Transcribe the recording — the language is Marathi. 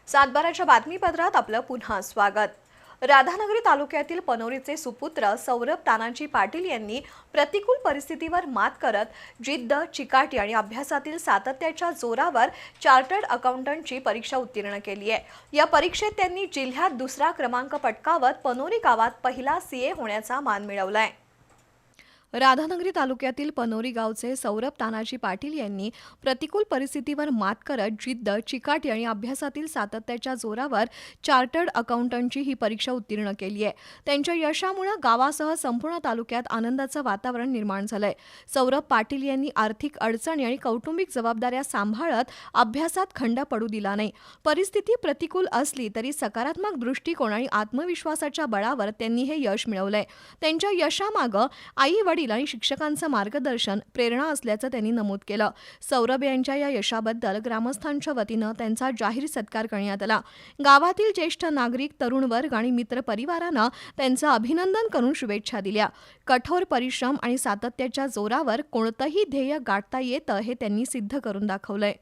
सातबाराच्या बातमीपत्रात आपलं पुन्हा स्वागत। राधानगरी तालुक्यातील पनोरीचे सुपुत्र सौरभ तानाजी पाटील यांनी प्रतिकूल परिस्थितीवर मात करत जिद्द, चिकाटी आणि अभ्यासातील सातत्याच्या जोरावर चार्टर्ड अकाउंटंटची परीक्षा उत्तीर्ण केली आहे। या परीक्षेत त्यांनी जिल्ह्यात दुसरा क्रमांक पटकावत पनोरी गावात पहिला सीए होण्याचा मान मिळवलाय। राधानगरी तालुक्यातील पनोरी गावचे सौरभ तानाजी पाटील यांनी प्रतिकूल परिस्थितीवर मात करत जिद्द, चिकाटी आणि अभ्यासातील सातत्याच्या जोरावर चार्टर्ड अकाउंटंटची ही परीक्षा उत्तीर्ण केली आहे। त्यांच्या यशामुळे गावासह संपूर्ण तालुक्यात आनंदाचं वातावरण निर्माण झालंय। सौरभ पाटील यांनी आर्थिक अडचणी आणि कौटुंबिक जबाबदाऱ्या सांभाळत अभ्यासात खंड पडू दिला नाही। परिस्थिती प्रतिकूल असली तरी सकारात्मक दृष्टिकोन आणि आत्मविश्वासाच्या बळावर त्यांनी हे यश मिळवलंय। त्यांच्या यशामागे आई आणि शिक्षकांचं मार्गदर्शन प्रेरणा असल्याचं त्यांनी नमूद केलं। सौरभ यांच्या या यशाबद्दल ग्रामस्थांच्या वतीनं त्यांचा जाहीर सत्कार करण्यात आला। गावातील ज्येष्ठ नागरिक, तरुण वर्ग आणि मित्र परिवारानं त्यांचं अभिनंदन करून शुभेच्छा दिल्या। कठोर परिश्रम आणि सातत्याच्या जोरावर कोणतंही ध्येय गाठता येतं हे त्यांनी सिद्ध करून दाखवलंय।